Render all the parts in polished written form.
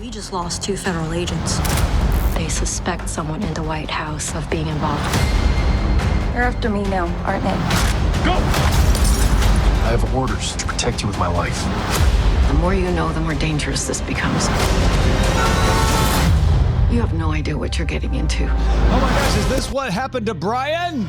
We just lost 2 federal agents. They suspect someone in the White House of being involved. You're after me now, aren't they? Go! I have orders to protect you with my life. The more you know, the more dangerous this becomes. You have no idea what you're getting into. Oh my gosh, is this what happened to Brian?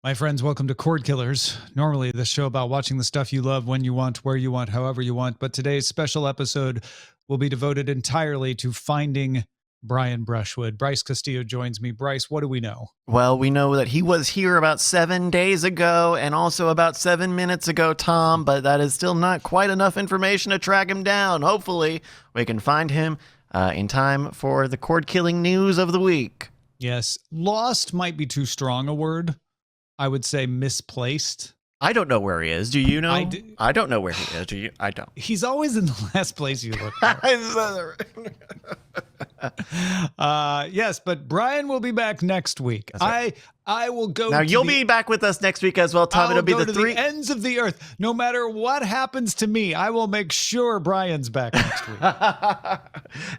My friends, welcome to Cordkillers. Normally the show about watching the stuff you love when you want, where you want, however you want. But today's special episode will be devoted entirely to finding Brian Brushwood. Bryce Castillo joins me. Bryce, what do we know? Well, we know that he was here about 7 days ago and also about 7 minutes ago, Tom, but that is still not quite enough information to track him down. Hopefully, we can find him in time for the cord-killing news of the week. Yes, lost might be too strong a word. I would say misplaced. I don't know where he is. Do you know? I don't know where he is. Do you? I don't. He's always in the last place you look for. Yes, but Brian will be back next week. Right. I will go. Now you'll be back with us next week as well, Tom. It'll be the ends of the earth. No matter what happens to me, I will make sure Brian's back next week.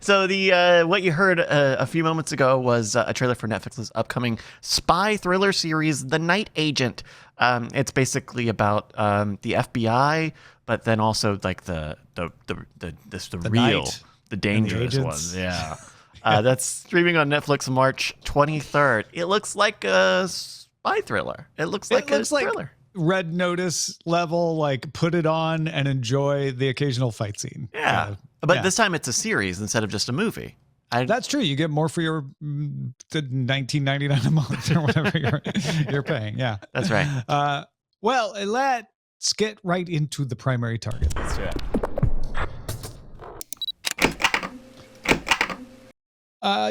So the what you heard a few moments ago was a trailer for Netflix's upcoming spy thriller series, The Night Agent. It's basically about the FBI, but then also like the real, night, the dangerous ones. Yeah. That's streaming on Netflix March 23rd. It looks like a spy thriller. It looks like a thriller. Red Notice level, like put it on and enjoy the occasional fight scene. Yeah. But this time it's a series instead of just a movie. That's true. You get more for your $19.99 a month or whatever you're paying. Yeah, that's right. Well, let's get right into the primary target. That's right.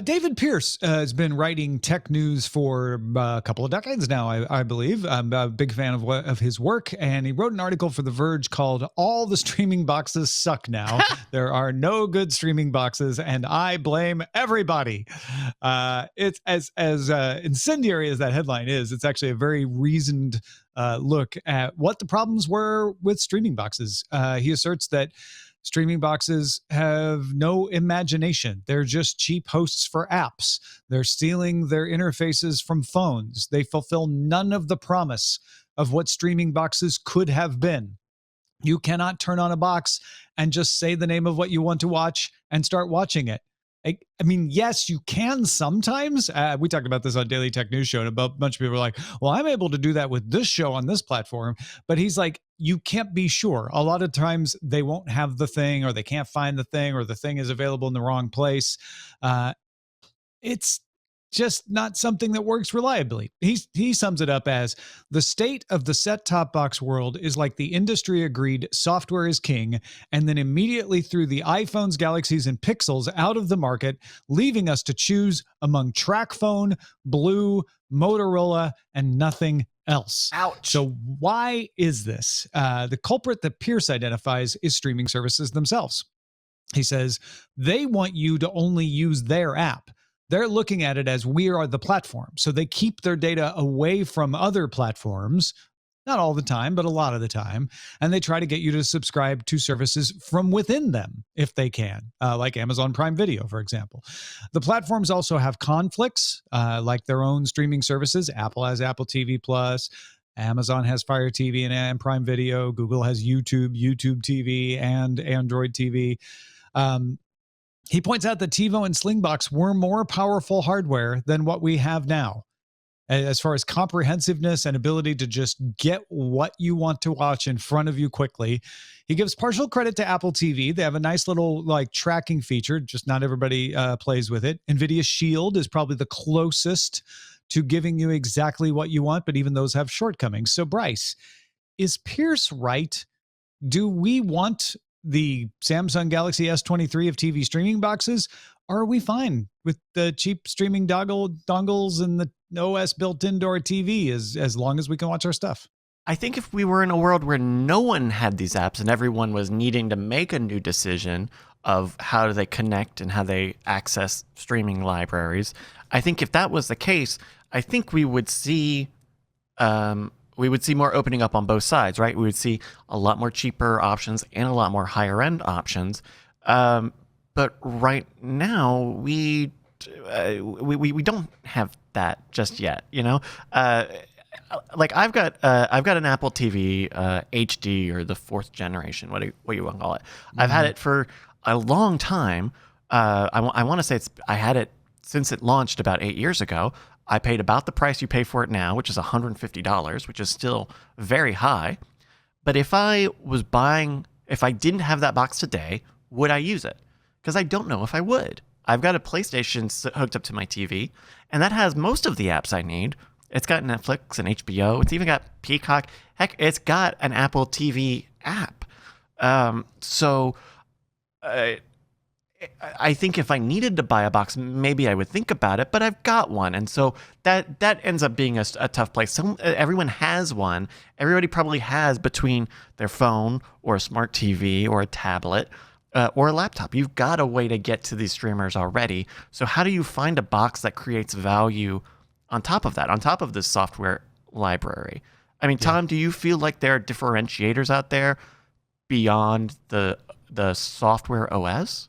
David Pierce has been writing tech news for a couple of decades now, I believe. I'm a big fan of his work, and he wrote an article for The Verge called "All the Streaming Boxes Suck Now." There are no good streaming boxes, and I blame everybody. It's as incendiary as that headline is. It's actually a very reasoned look at what the problems were with streaming boxes. He asserts that streaming boxes have no imagination. They're just cheap hosts for apps. They're stealing their interfaces from phones. They fulfill none of the promise of what streaming boxes could have been. You cannot turn on a box and just say the name of what you want to watch and start watching it. I mean, yes, you can sometimes. We talked about this on Daily Tech News Show, and a bunch of people were like, well, I'm able to do that with this show on this platform. But he's like, you can't be sure. A lot of times they won't have the thing, or they can't find the thing, or the thing is available in the wrong place. It's just not something that works reliably. He sums it up as the state of the set-top box world is like the industry agreed software is king, and then immediately threw the iPhones, Galaxies, and Pixels out of the market, leaving us to choose among TracFone, Blue, Motorola, and nothing else. Ouch. So why is this? The culprit that Pierce identifies is streaming services themselves. He says they want you to only use their app. They're looking at it as we are the platform. So they keep their data away from other platforms, not all the time, but a lot of the time. And they try to get you to subscribe to services from within them if they can, like Amazon Prime Video, for example. The platforms also have conflicts, like their own streaming services. Apple has Apple TV Plus. Amazon has Fire TV and Prime Video. Google has YouTube TV, and Android TV. He points out that TiVo and Slingbox were more powerful hardware than what we have now, as far as comprehensiveness and ability to just get what you want to watch in front of you quickly. He gives partial credit to Apple TV. They have a nice little tracking feature, just not everybody plays with it. NVIDIA Shield is probably the closest to giving you exactly what you want, but even those have shortcomings. So Bryce, is Pierce right? Do we want the Samsung Galaxy S23 of TV streaming boxes, or are we fine with the cheap streaming dongles and the OS built into our TV as long as we can watch our stuff? I think if we were in a world where no one had these apps and everyone was needing to make a new decision of how do they connect and how they access streaming libraries, I think if that was the case, I think we would see more opening up on both sides, right? We would see a lot more cheaper options and a lot more higher end options. But right now we don't have that just yet, you know. Like I've got an Apple TV HD, or the 4th generation, what you want to call it. I've had it for a long time. I want to say I had it since it launched about 8 years ago. I paid about the price you pay for it now, which is $150, which is still very high. But if I didn't have that box today, would I use it? Because I don't know if I would. I've got a PlayStation hooked up to my TV, and that has most of the apps I need. It's got Netflix and HBO. It's even got Peacock. Heck, it's got an Apple TV app. So I think if I needed to buy a box, maybe I would think about it, but I've got one. And so that ends up being a tough place. Everyone has one. Everybody probably has, between their phone or a smart TV or a tablet or a laptop. You've got a way to get to these streamers already. So how do you find a box that creates value on top of that, on top of this software library? I mean, Tom, do you feel like there are differentiators out there beyond the software OS?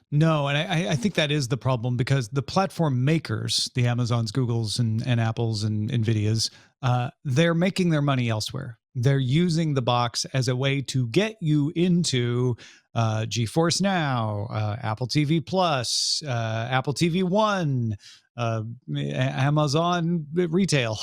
No, and I think that is the problem, because the platform makers, the Amazons, Googles, and Apples and Nvidias, they're making their money elsewhere. They're using the box as a way to get you into GeForce Now, Apple TV Plus, Apple TV One, Amazon retail.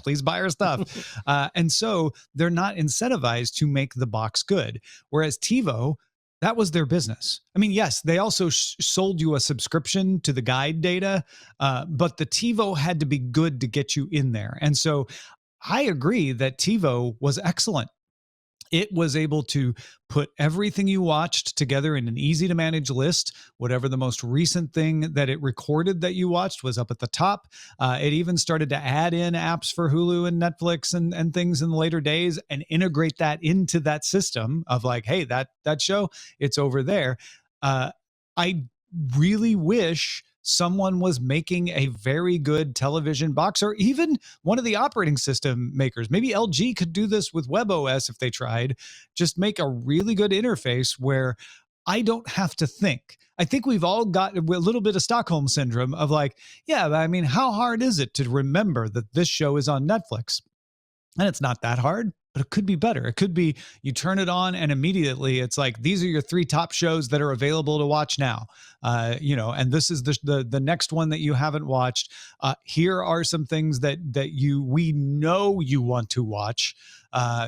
Please buy our stuff. And so they're not incentivized to make the box good. Whereas TiVo, that was their business. I mean, yes, they also sold you a subscription to the guide data, but the TiVo had to be good to get you in there. And so I agree that TiVo was excellent. It was able to put everything you watched together in an easy to manage list. Whatever the most recent thing that it recorded that you watched was up at the top. It even started to add in apps for Hulu and Netflix and things in the later days, and integrate that into that system of like, hey, that show, it's over there. I really wish someone was making a very good television box, or even one of the operating system makers. Maybe LG could do this with WebOS if they tried. Just make a really good interface where I don't have to think. I think we've all got a little bit of Stockholm syndrome of like, yeah, I mean, how hard is it to remember that this show is on Netflix? And it's not that hard, but it could be better. It could be you turn it on and immediately it's like, these are your 3 top shows that are available to watch now. And this is the next one that you haven't watched. Here are some things that we know you want to watch.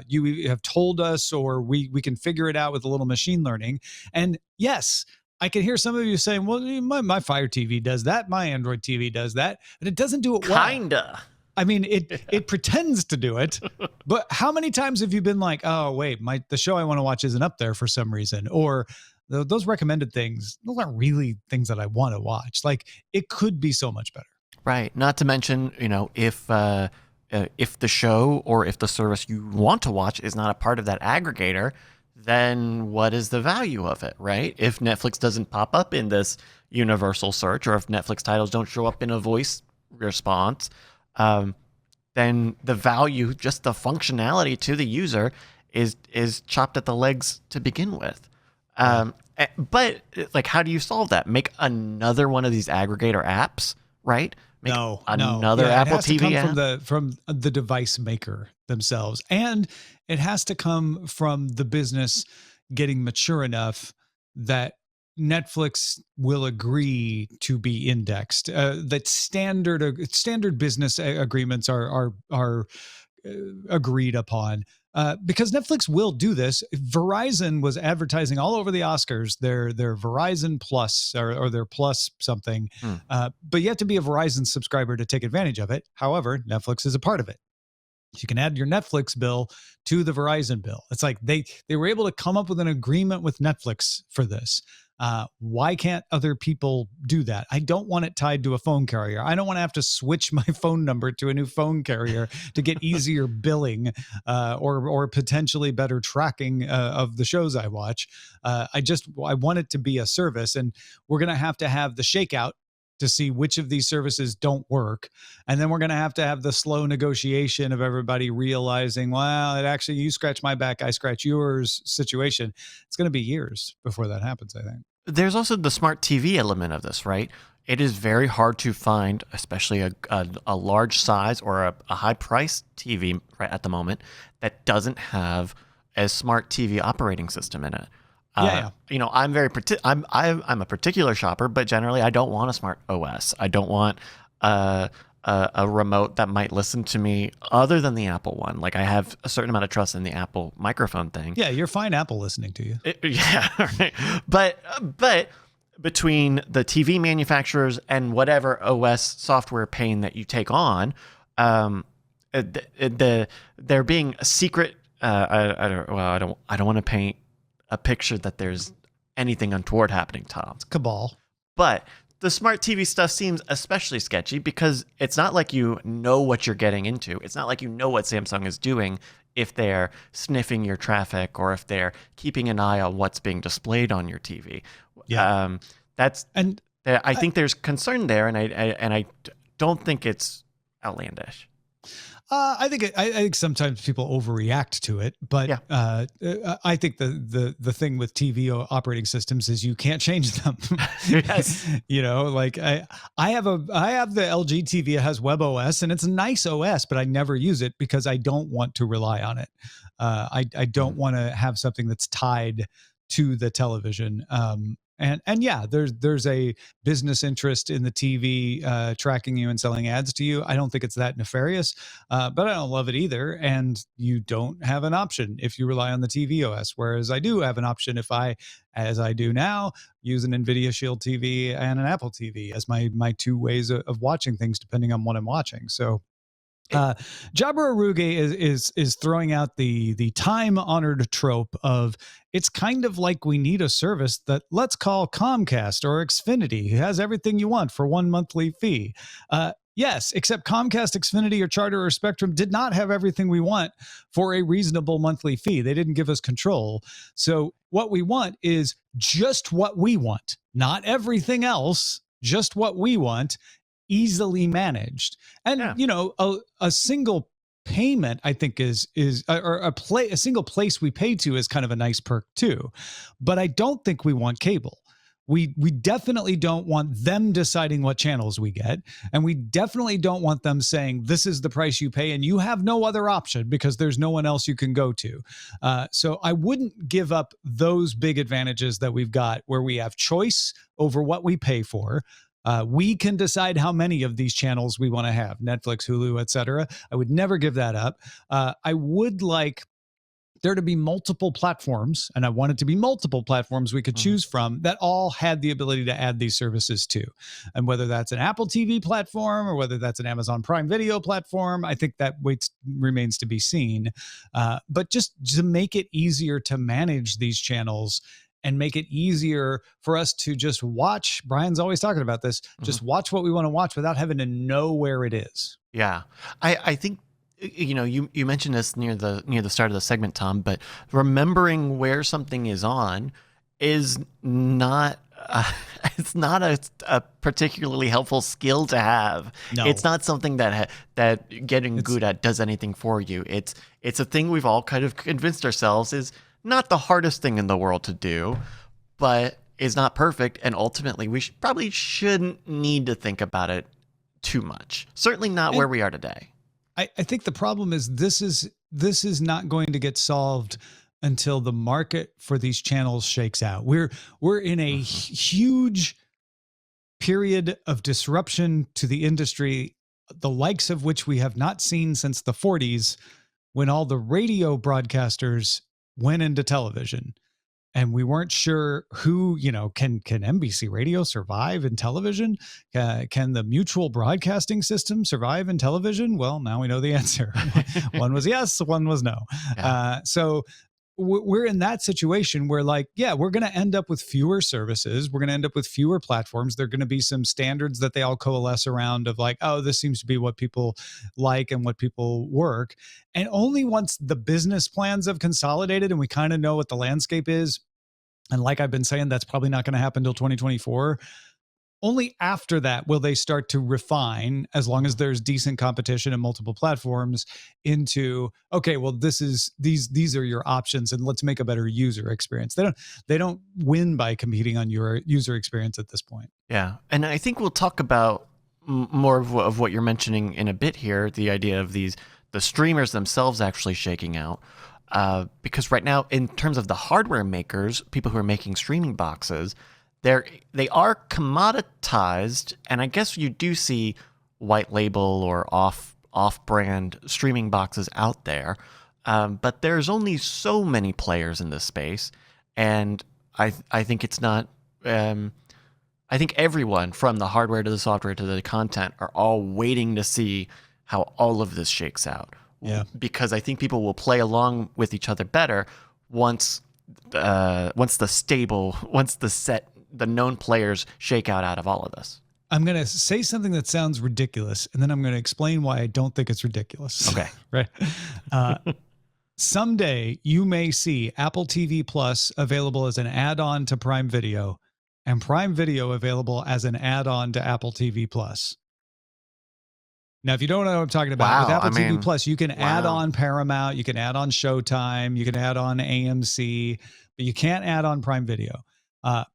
You have told us, or we can figure it out with a little machine learning. And yes, I can hear some of you saying, well, my Fire TV does that. My Android TV does that. But it doesn't do it well. Kinda. I mean, it pretends to do it, but how many times have you been like, oh, wait, the show I want to watch isn't up there for some reason? Or those recommended things, those aren't really things that I want to watch. Like, it could be so much better. Right. Not to mention, if the show or if the service you want to watch is not a part of that aggregator, then what is the value of it, right? If Netflix doesn't pop up in this universal search, or if Netflix titles don't show up in a voice response, then the value, just the functionality to the user is chopped at the legs to begin with. But like, how do you solve that? Make another one of these aggregator apps, right? Make another Apple TV app? From the device maker themselves. And it has to come from the business getting mature enough that Netflix will agree to be indexed. That standard business agreements are agreed upon. Because Netflix will do this. Verizon was advertising all over the Oscars their Verizon Plus or their Plus something, but you have to be a Verizon subscriber to take advantage of it. However, Netflix is a part of it. You can add your Netflix bill to the Verizon bill. It's like they were able to come up with an agreement with Netflix for this. Why can't other people do that? I don't want it tied to a phone carrier. I don't want to have to switch my phone number to a new phone carrier to get easier billing or potentially better tracking of the shows I watch. I want it to be a service, and we're going to have the shakeout to see which of these services don't work. And then we're going to have the slow negotiation of everybody realizing, well, it actually, you scratch my back, I scratch yours situation. It's going to be years before that happens, I think. There's also the smart TV element of this, right? It is very hard to find, especially a large size or a high price TV right at the moment that doesn't have a smart TV operating system in it. You know, I'm a particular shopper, but generally I don't want a smart OS. I don't want a remote that might listen to me other than the Apple one. Like, I have a certain amount of trust in the Apple microphone thing. Yeah, you're fine Apple listening to you. Right. But between the TV manufacturers and whatever OS software pane that you take on, there being a secret. I don't want to paint a picture that there's anything untoward happening, Tom. It's cabal. But the smart TV stuff seems especially sketchy because it's not like you know what you're getting into. It's not like you know what Samsung is doing if they're sniffing your traffic or if they're keeping an eye on what's being displayed on your TV. Yeah. I think there's concern there, and I don't think it's outlandish. I think sometimes people overreact to it, but Yeah. I think the thing with TV operating systems is you can't change them. Yes. You know, like I have the LG TV. It has WebOS, and it's a nice OS, but I never use it because I don't want to rely on it. I don't want to have something that's tied to the television. And yeah, there's a business interest in the TV tracking you and selling ads to you. I don't think it's that nefarious, but I don't love it either. And you don't have an option if you rely on the TV OS, whereas I do have an option if I, as I do now, use an NVIDIA Shield TV and an Apple TV as my two ways of watching things depending on what I'm watching. So Jabra Aruge is throwing out the time-honored trope of it's kind of like we need a service that let's call Comcast or Xfinity, who has everything you want for one monthly fee. Yes, except Comcast, Xfinity, or Charter, or Spectrum did not have everything we want for a reasonable monthly fee. They didn't give us control. So what we want is just what we want, not everything else, just what we want, easily managed. And you know, a single payment I think is a single place we pay to is kind of a nice perk too. But I don't think we want cable. We definitely don't want them deciding what channels we get, and we definitely don't want them saying this is the price you pay and you have no other option because there's no one else you can go to. So I wouldn't give up those big advantages that we've got where we have choice over what we pay for. We can decide how many of these channels we want to have, Netflix, Hulu, etc. I would never give that up. I would like there to be multiple platforms, and I want it to be multiple platforms we could choose from that all had the ability to add these services to. And whether that's an Apple TV platform or whether that's an Amazon Prime Video platform, I think that remains to be seen. But just to make it easier to manage these channels and make it easier for us to just watch. Brian's always talking about this. Just watch what we want to watch without having to know where it is. Yeah. I think, you know, you mentioned this near the start of the segment, Tom, but remembering where something is on is not it's not a particularly helpful skill to have. No. It's not something that getting good at does anything for you. It's a thing we've all kind of convinced ourselves is not the hardest thing in the world to do, but is not perfect. And ultimately, we probably shouldn't need to think about it too much. Certainly not where we are today. I think the problem is this is not going to get solved until the market for these channels shakes out. We're in a huge period of disruption to the industry, the likes of which we have not seen since the 40s, when all the radio broadcasters went into television, and we weren't sure who, you know, can NBC radio survive in television? Can the mutual broadcasting system survive in television? Well, now we know the answer. One was yes, one was no. Yeah. So we're in that situation where, like, yeah, we're going to end up with fewer services. We're going to end up with fewer platforms. There are going to be some standards that they all coalesce around of like, oh, this seems to be what people like and what people work. And only once the business plans have consolidated and we kind of know what the landscape is, and like I've been saying, that's probably not going to happen until 2024, only after that will they start to refine, as long as there's decent competition and multiple platforms, into, okay, well, these are your options, and let's make a better user experience. They don't win by competing on your user experience at this point. Yeah, and I think we'll talk about more of what you're mentioning in a bit here, the idea of the streamers themselves actually shaking out. Because right now, in terms of the hardware makers, people who are making streaming boxes, they are commoditized, and I guess you do see white label or off-brand streaming boxes out there, but there's only so many players in this space, and I think it's not. I think everyone, from the hardware to the software to the content, are all waiting to see how all of this shakes out. Yeah, because I think people will play along with each other better once the known players shake out of all of this. I'm going to say something that sounds ridiculous, and then I'm going to explain why I don't think it's ridiculous. Okay. Right. Someday you may see Apple TV Plus available as an add-on to Prime Video, and Prime Video available as an add-on to Apple TV Plus. Now, if you don't know what I'm talking about, with Apple TV Plus, you can add on Paramount, you can add on Showtime, you can add on AMC, but you can't add on Prime Video.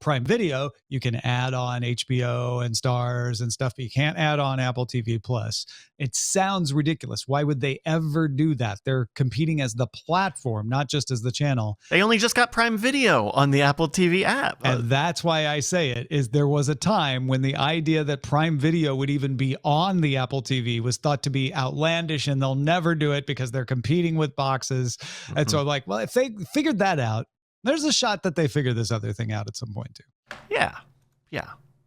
Prime Video, you can add on HBO and Stars and stuff, but you can't add on Apple TV Plus. It sounds ridiculous. Why would they ever do that? They're competing as the platform, not just as the channel. They only just got Prime Video on the Apple TV app. And that's why I say it, is there was a time when the idea that Prime Video would even be on the Apple TV was thought to be outlandish, and they'll never do it because they're competing with boxes. Mm-hmm. And so I'm like, well, if they figured that out, there's a shot that they figure this other thing out at some point too. Yeah.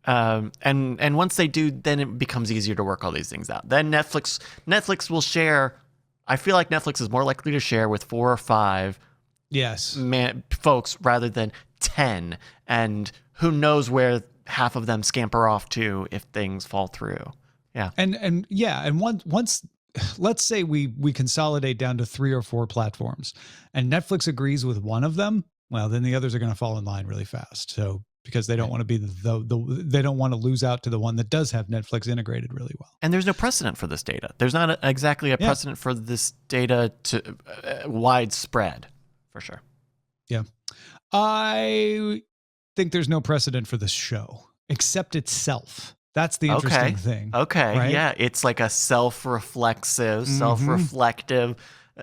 And once they do, then it becomes easier to work all these things out. Then Netflix will share. I feel like Netflix is more likely to share with 4 or 5 folks rather than 10. And who knows where half of them scamper off to if things fall through. Yeah. And once let's say we consolidate down to 3 or 4 platforms, and Netflix agrees with one of them, well, then the others are going to fall in line really fast. So because they don't want to be they don't want to lose out to the one that does have Netflix integrated really well. And there's no precedent for this data. There's not exactly a precedent for this data to widespread, for sure. Yeah. I think there's no precedent for this show except itself. That's the interesting thing. Okay. Right? Yeah. It's like a self-reflexive, self-reflective,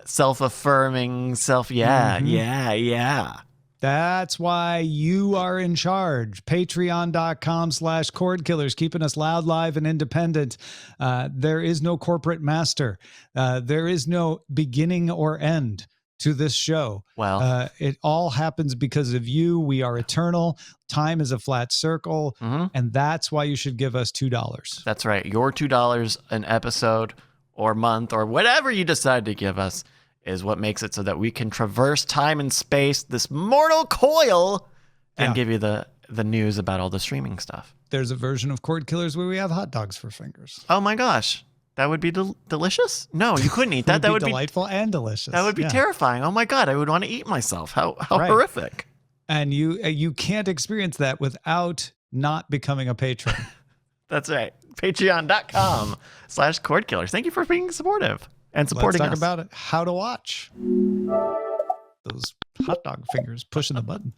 self-affirming, Yeah. That's why you are in charge. Patreon.com/Cordkillers, keeping us loud, live, and independent. There is no corporate master. There is no beginning or end to this show. Well, it all happens because of you. We are eternal. Time is a flat circle. And that's why you should give us $2. That's right. Your $2 an episode or month or whatever you decide to give us is what makes it so that we can traverse time and space, this mortal coil, and give you the news about all the streaming stuff. There's a version of Cordkillers where we have hot dogs for fingers. Oh my gosh. That would be delicious? No, you couldn't eat that. That would be delightful and delicious. That would be terrifying. Oh my God, I would want to eat myself. How horrific. And you can't experience that without not becoming a patron. That's right. Patreon.com/Cordkillers. Thank you for being supportive and supporting us. Let's talk about it. How to watch. Those hot dog fingers pushing the button.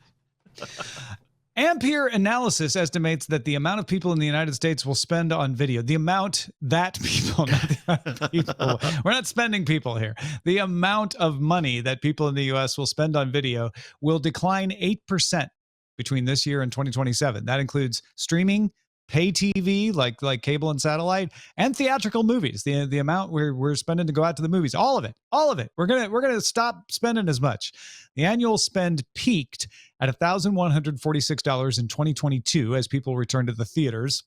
Ampere Analysis estimates that the amount of people in the United States will spend on video, the amount that people, not the amount of people, we're not spending people here. The amount of money that people in the U.S. will spend on video will decline 8% between this year and 2027. That includes streaming, pay TV, like cable and satellite, and theatrical movies. The amount we're spending to go out to the movies, all of it. We're gonna stop spending as much. The annual spend peaked at $1,146 in 2022 as people returned to the theaters,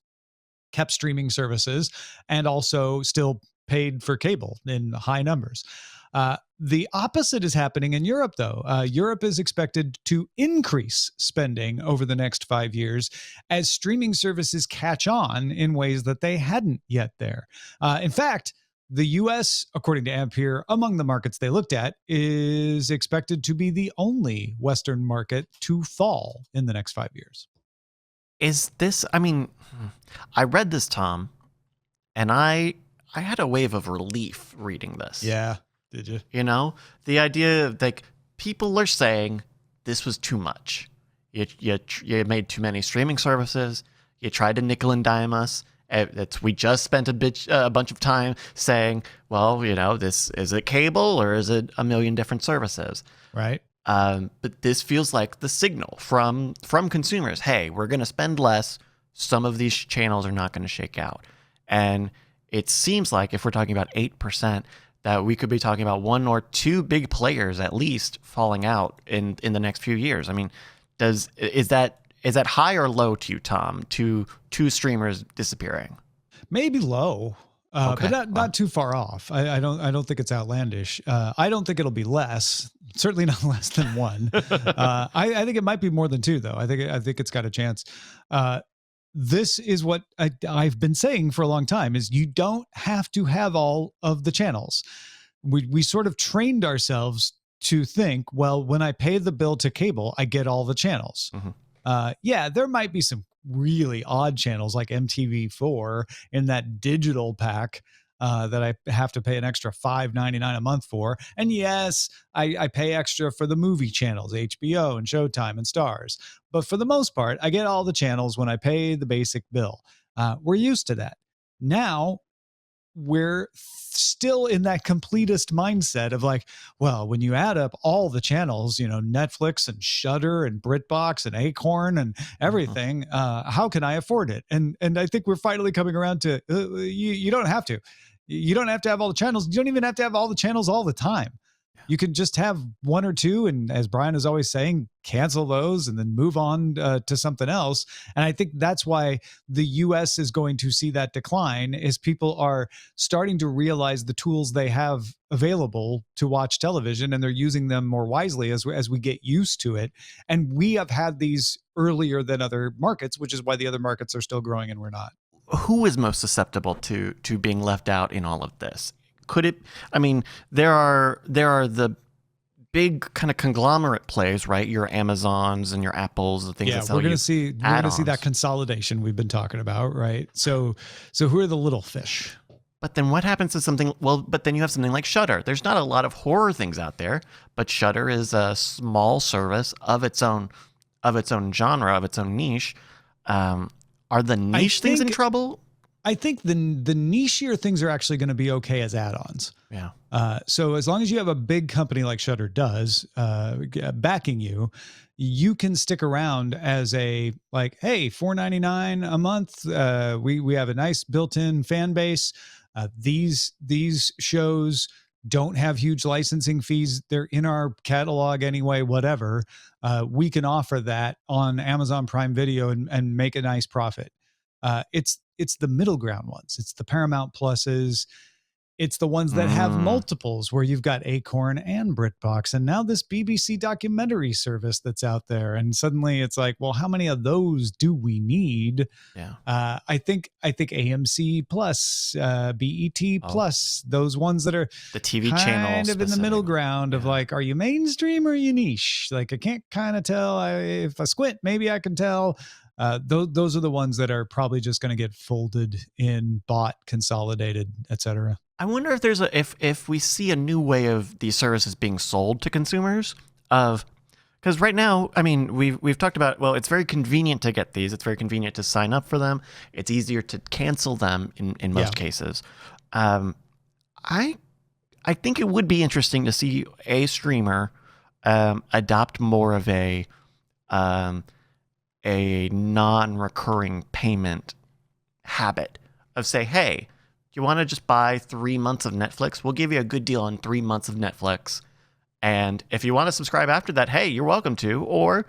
kept streaming services, and also still paid for cable in high numbers. The opposite is happening in Europe, though. Europe is expected to increase spending over the next 5 years as streaming services catch on in ways that they hadn't yet there. In fact, the U.S., according to Ampere, among the markets they looked at, is expected to be the only Western market to fall in the next 5 years. is this? I mean, I read this, Tom, and I had a wave of relief reading this. Yeah. Did you? You know, the idea of like people are saying this was too much. You made too many streaming services. You tried to nickel and dime us. We just spent a bunch of time saying, well, you know, is it cable or is it a million different services? Right. But this feels like the signal from consumers. Hey, we're going to spend less. Some of these channels are not going to shake out. And it seems like if we're talking about 8%, that we could be talking about one or two big players at least falling out in the next few years. I mean, is that high or low to you, Tom? Two streamers disappearing? Maybe low, Okay. but not too far off. I don't think it's outlandish. I don't think it'll be less. Certainly not less than one. I think it might be more than two, though. I think it's got a chance. This is what I've been saying for a long time: is you don't have to have all of the channels. We sort of trained ourselves to think, well, when I pay the bill to cable, I get all the channels. Mm-hmm. Yeah, there might be some really odd channels like MTV4 in that digital pack that I have to pay an extra $5.99 a month for. And yes, I pay extra for the movie channels, HBO and Showtime and Stars. But for the most part, I get all the channels when I pay the basic bill. We're used to that. Now, we're still in that completist mindset of like, well, when you add up all the channels, you know, Netflix and Shudder and BritBox and Acorn and everything, how can I afford it? And I think we're finally coming around to you don't have to. You don't have to have all the channels. You don't even have to have all the channels all the time. You can just have one or two, and as Brian is always saying, cancel those and then move on to something else. And I think that's why the US is going to see that decline, is people are starting to realize the tools they have available to watch television, and they're using them more wisely as we get used to it. And we have had these earlier than other markets, which is why the other markets are still growing and we're not. Who is most susceptible to being left out in all of this? Could it? I mean, there are the big kind of conglomerate plays, right? Your Amazons and your Apples, the things that sell we're going to see add-ons. that consolidation we've been talking about, right? So who are the little fish? But then what happens to something? Well, but then you have something like Shudder. There's not a lot of horror things out there, but Shudder is a small service of its own genre, of its own niche. Are the niche things in trouble? I think the nichier things are actually going to be okay as add-ons. Yeah. So as long as you have a big company like Shudder does backing you, you can stick around as a like, hey, $4.99 a month. We have a nice built-in fan base. These shows don't have huge licensing fees. They're in our catalog anyway, whatever. We can offer that on Amazon Prime Video and make a nice profit. It's the middle ground ones. It's the Paramount Pluses. It's the ones that have multiples, where you've got Acorn and BritBox, and now this BBC documentary service that's out there. And suddenly it's like, well, how many of those do we need? Yeah. I think AMC Plus, BET Plus, those ones that are The TV kind channels of in the middle specific. ground of like, are you mainstream or are you niche? Like, I can't kind of tell. If I squint, maybe I can tell. Those are the ones that are probably just going to get folded in, bought, consolidated, etc. I wonder if there's if we see a new way of these services being sold to consumers, because right now, I mean, we've talked about, well, it's very convenient to get these. It's very convenient to sign up for them. It's easier to cancel them in most cases. I think it would be interesting to see a streamer adopt more of a non-recurring payment habit of say, hey, you want to just buy 3 months of Netflix? We'll give you a good deal on 3 months of Netflix. And if you want to subscribe after that, hey, you're welcome to. Or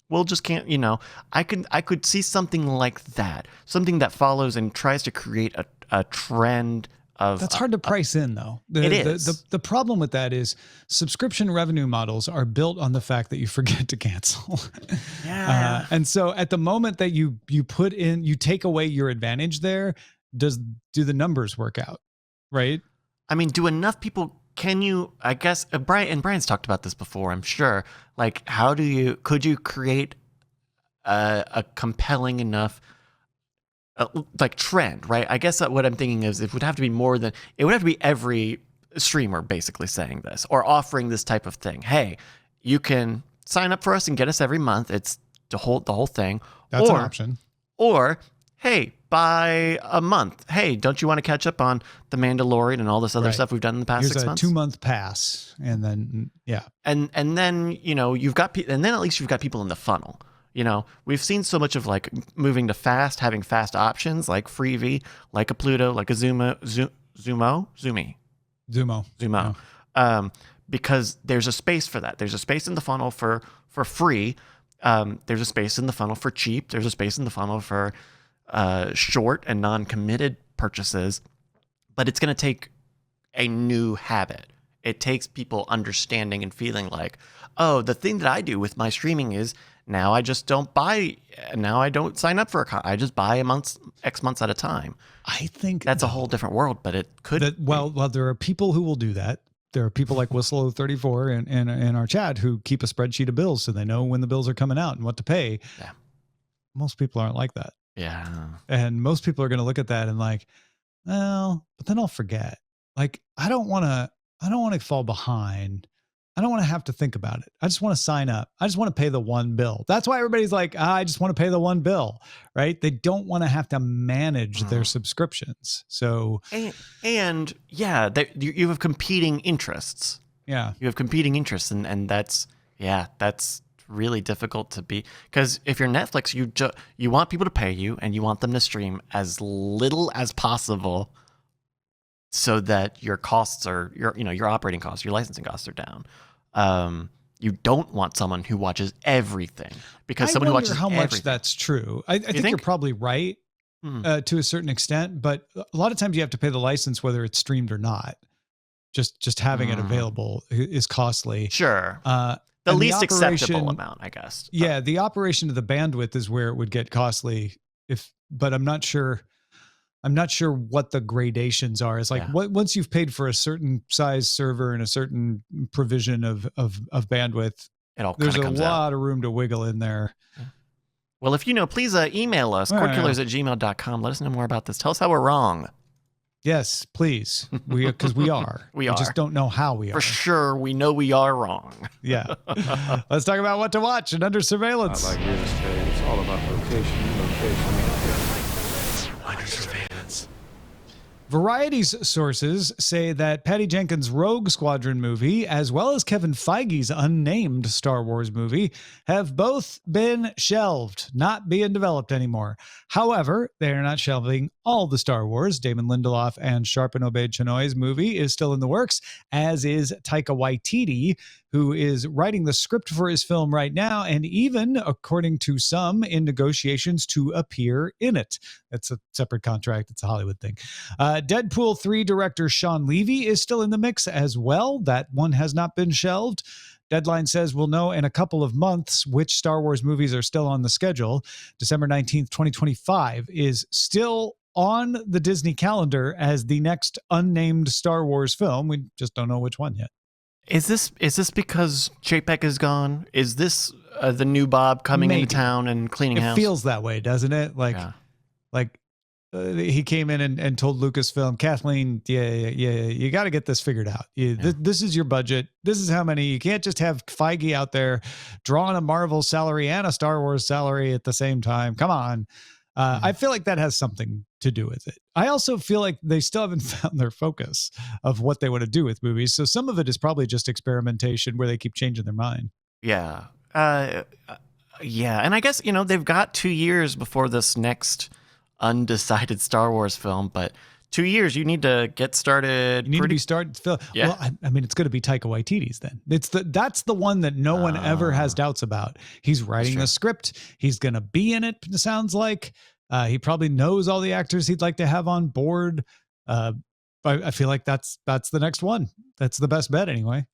we'll just can't, I could see something like that. Something that follows and tries to create a trend of... That's hard to price in, though. It is. The problem with that is subscription revenue models are built on the fact that you forget to cancel. Yeah. And so at the moment that you take away your advantage there, do the numbers work out, right? I mean, do enough people, I guess, Brian's talked about this before, I'm sure. Like, could you create a compelling enough like trend, right? I guess what I'm thinking is it would have to be more than, it would have to be every streamer basically saying this or offering this type of thing. Hey, you can sign up for us and get us every month. It's the whole thing. That's an option. Or, hey, buy a month. Hey, don't you want to catch up on The Mandalorian and all this other stuff we've done in the past 6 months? Here's a 2-month pass, and then and then you've got and then at least you've got people in the funnel. We've seen so much of like moving to fast, having fast options like Freevee, like a Pluto, like a Zumo. Yeah. Because there's a space for that. There's a space in the funnel for free. There's a space in the funnel for cheap. There's a space in the funnel for short and non-committed purchases. But it's going to take a new habit. It takes people understanding and feeling like, oh, the thing that I do with my streaming is now I just don't buy. Now I don't sign up for I just buy X months at a time. I think that's a whole different world, but it could. Well, there are people who will do that. There are people like Whistler34 in our chat who keep a spreadsheet of bills so they know when the bills are coming out and what to pay. Yeah. Most people aren't like that. Yeah. And most people are going to look at that and like, well, but then I'll forget. Like, I don't want to fall behind. I don't want to have to think about it. I just want to sign up. I just want to pay the one bill. That's why everybody's like, I just want to pay the one bill, right? They don't want to have to manage their subscriptions. So, and yeah, you have competing interests. Yeah. You have competing interests. And that's really difficult to be, because if you're Netflix, you want people to pay you and you want them to stream as little as possible so that your costs are, your operating costs, your licensing costs are down. You don't want someone who watches everything, because someone who watches how much everything. That's true. I think you're probably right to a certain extent, but a lot of times you have to pay the license whether it's streamed or not. Just having it available is costly. Sure. The least acceptable amount, I guess. Yeah, the operation of the bandwidth is where it would get costly. But I'm not sure what the gradations are. It's like once you've paid for a certain size server and a certain provision of bandwidth, there's a lot of room to wiggle in there. Well, if you know, please email us, cordkillers@gmail.com. Let us know more about this. Tell us how we're wrong. Yes, please. Because we are. We just don't know how we are. For sure, we know we are wrong. Yeah. Let's talk about what to watch and Under Surveillance. Not like real estate. It's all about location. Under surveillance. Variety's sources say that Patty Jenkins' Rogue Squadron movie, as well as Kevin Feige's unnamed Star Wars movie, have both been shelved, not being developed anymore. However, they are not shelving all the Star Wars. Damon Lindelof and Sharpen Obey-Chinoy's movie is still in the works, as is Taika Waititi, who is writing the script for his film right now, and even, according to some, in negotiations to appear in it. That's a separate contract. It's a Hollywood thing. Deadpool 3 director Sean Levy is still in the mix as well. That one has not been shelved. Deadline says we'll know in a couple of months which Star Wars movies are still on the schedule. December 19th, 2025 is still on the Disney calendar as the next unnamed Star Wars film. We just don't know which one yet. Is this because Chapek is gone? Is this the new Bob coming into town and cleaning house? It feels that way, doesn't it? He came in and told Lucasfilm, Kathleen, you got to get this figured out. This is your budget. This is how many. You can't just have Feige out there drawing a Marvel salary and a Star Wars salary at the same time. Come on. I feel like that has something to do with it. I also feel like they still haven't found their focus of what they want to do with movies. So some of it is probably just experimentation where they keep changing their mind. Yeah. And I guess, they've got 2 years before this next undecided Star Wars film, but 2 years, you need to get started. You need to be started. Yeah. Well, I mean, it's going to be Taika Waititi's then. That's the one that no one ever has doubts about. He's writing the script. He's going to be in it, it sounds like. He probably knows all the actors he'd like to have on board. I feel like that's the next one. That's the best bet anyway.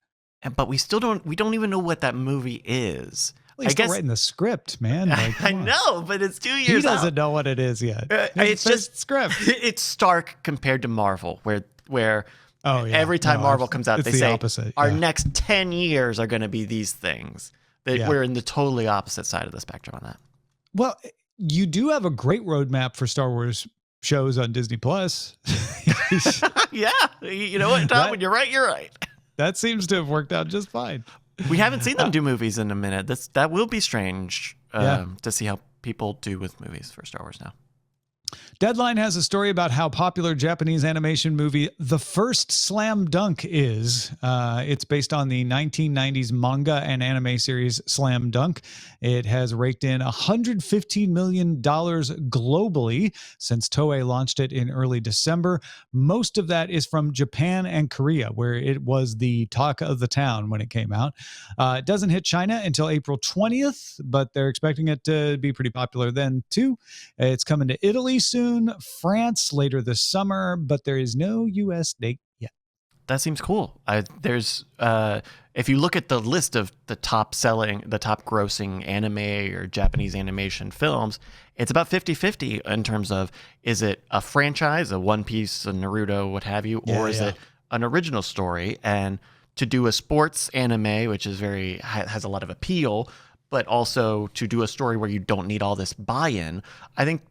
But we don't even know what that movie is. Well, he's still writing the script, man. Like, I know, but it's 2 years He doesn't know what it is yet. It's just script. It's stark compared to Marvel, where every time Marvel comes out, they say opposite. Our next 10 years are going to be these things. We're in the totally opposite side of the spectrum on that. Well, you do have a great roadmap for Star Wars shows on Disney Plus. Yeah. You know what, Tom? When you're right, you're right. That seems to have worked out just fine. We haven't seen them do movies in a minute. That will be strange to see how people do with movies for Star Wars now. Deadline has a story about how popular Japanese animation movie The First Slam Dunk is. It's based on the 1990s manga and anime series Slam Dunk. It has raked in $115 million globally since Toei launched it in early December. Most of that is from Japan and Korea, where it was the talk of the town when it came out. It doesn't hit China until April 20th, but they're expecting it to be pretty popular then too. It's coming to Italy soon, France later this summer, but there is no U.S. date yet. That seems cool. There's if you look at the list of the top grossing anime or Japanese animation films, it's about 50-50 in terms of, is it a franchise, a One Piece, a Naruto, what have you, or is it an original story? And to do a sports anime, which is has a lot of appeal, but also to do a story where you don't need all this buy-in, I think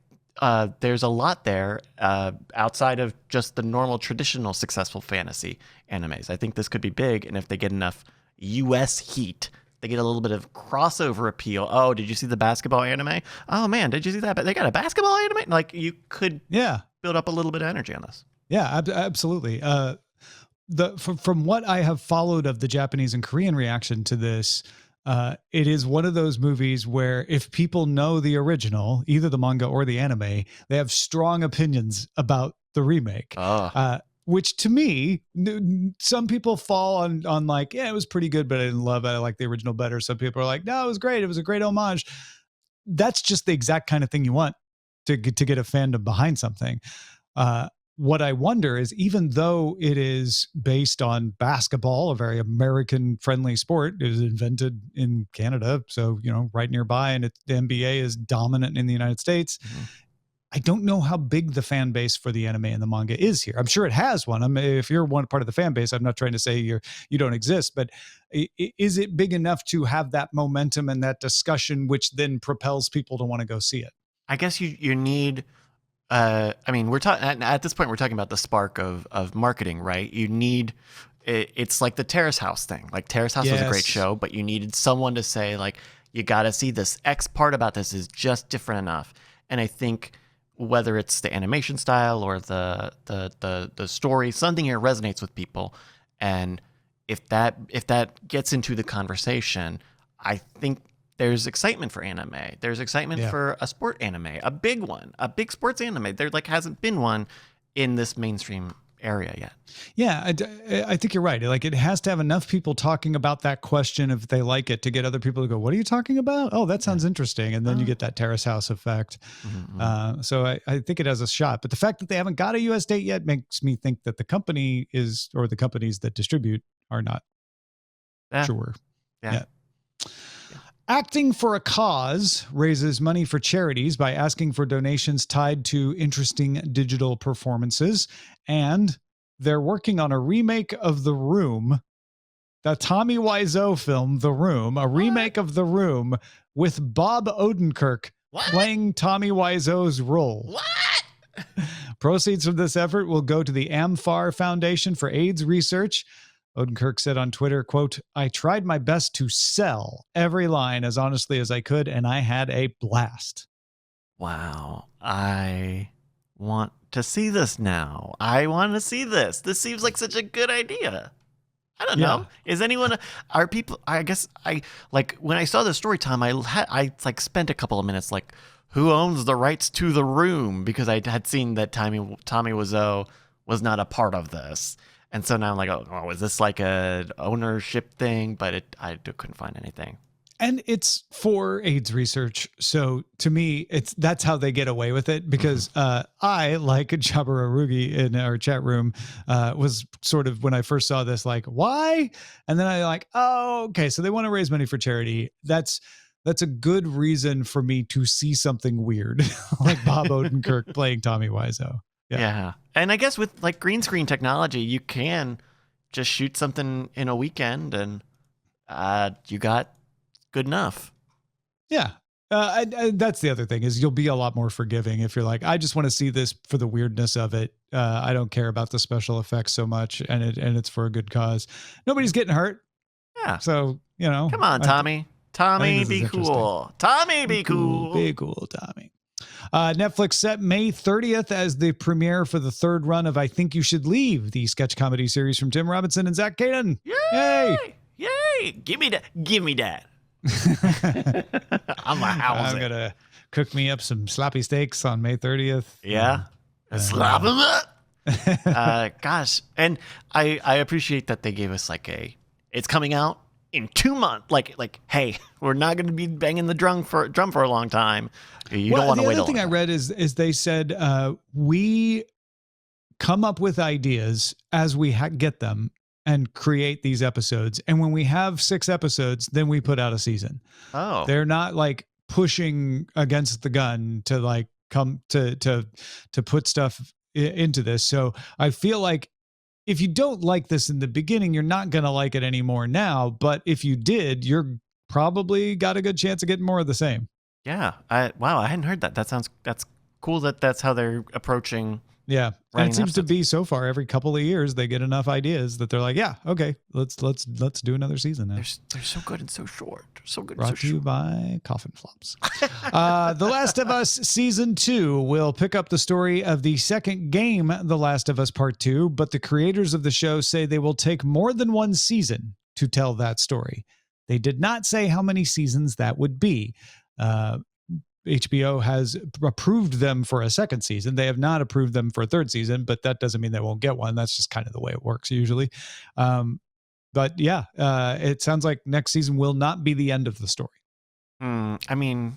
there's a lot there outside of just the normal traditional successful fantasy animes. I think this could be big, and if they get enough U.S. heat, they get a little bit of crossover appeal. Oh, did you see the basketball anime? Oh man, did you see that? But they got a basketball anime? Like, you could build up a little bit of energy on this. Yeah, absolutely. From what I have followed of the Japanese and Korean reaction to this, it is one of those movies where if people know the original, either the manga or the anime, they have strong opinions about the remake. Which to me, some people fall on like, yeah, it was pretty good, but I didn't love it. I like the original better. Some people are like, no, it was great. It was a great homage. That's just the exact kind of thing you want to get a fandom behind something. What I wonder is, even though it is based on basketball, a very American-friendly sport, it was invented in Canada, so, right nearby, and the NBA is dominant in the United States. Mm-hmm. I don't know how big the fan base for the anime and the manga is here. I'm sure it has one. I mean, if you're one part of the fan base, I'm not trying to say you don't exist, but is it big enough to have that momentum and that discussion, which then propels people to want to go see it? I guess you need. I mean, we're talking at this point. We're talking about the spark of marketing, right? You need. It's like the Terrace House thing. Like, Terrace House was a great show, but you needed someone to say, like, you got to see this X part about this is just different enough. And I think whether it's the animation style or the story, something here resonates with people. And if that gets into the conversation, I think there's excitement for anime. There's excitement for a sport anime, a big one, a big sports anime. There hasn't been one in this mainstream area yet. Yeah, I think you're right. Like, it has to have enough people talking about that question if they like it to get other people to go, what are you talking about? Oh, that sounds interesting. And then you get that Terrace House effect. Mm-hmm. So I think it has a shot. But the fact that they haven't got a US date yet makes me think that the company or the companies that distribute are not sure. Yeah. Acting for a Cause raises money for charities by asking for donations tied to interesting digital performances. And they're working on a remake of The Room, the Tommy Wiseau film, The Room, a remake of The Room with Bob Odenkirk playing Tommy Wiseau's role. What? Proceeds from this effort will go to the AmFAR Foundation for AIDS Research. Odenkirk said on Twitter, quote, I tried my best to sell every line as honestly as I could, and I had a blast. Wow. I want to see this now. I want to see this. This seems like such a good idea. I don't know. Is anyone, are people, I guess when I saw the story, Tom, I spent a couple of minutes like, who owns the rights to The Room? Because I had seen that Tommy Wiseau was not a part of this. And so now I'm like, oh, is this like a ownership thing? But I couldn't find anything. And it's for AIDS research. So to me, that's how they get away with it. Because I, like Jabbar Arugi in our chat room, was sort of, when I first saw this, like, why? And then I like, oh, okay. So they want to raise money for charity. That's a good reason for me to see something weird, like Bob Odenkirk playing Tommy Wiseau. Yeah. And I guess with like green screen technology, you can just shoot something in a weekend and you got good enough. Yeah. That's the other thing is you'll be a lot more forgiving if you're like, I just want to see this for the weirdness of it. I don't care about the special effects so much, and it's for a good cause. Nobody's getting hurt. Yeah. So, Come on, Tommy. Tommy, be cool. Tommy, be cool. Be cool, Tommy. Netflix set May 30th as the premiere for the third run of I Think You Should Leave, the sketch comedy series from Tim Robinson and Zach Caden. Yay! Yay! Give me that. I'm going to cook me up some sloppy steaks on May 30th. Yeah. Slap them up. Gosh. And I appreciate that they gave us it's coming out in 2 months. Like, hey, we're not going to be banging the drum for a long time. You don't want to wait. The other thing I read is they said we come up with ideas as we get them and create these episodes. And when we have 6 episodes, then we put out a season. Oh, they're not like pushing against the gun to come to put stuff into this. So I feel like if you don't like this in the beginning, you're not going to like it anymore now. But if you did, you're probably got a good chance of getting more of the same. Yeah. I hadn't heard that. That's cool that's how they're approaching. Yeah. And it seems to be so far every couple of years they get enough ideas that they're like, yeah, okay, let's do another season now. They're so good and so short. So good. Brought to you by Coffin Flops. The Last of Us Season 2 will pick up the story of the second game, The Last of Us Part 2, but the creators of the show say they will take more than one season to tell that story. They did not say how many seasons that would be. HBO has approved them for a second season. They have not approved them for a third season, but that doesn't mean they won't get one. That's just kind of the way it works usually. But yeah, it sounds like next season will not be the end of the story. I mean,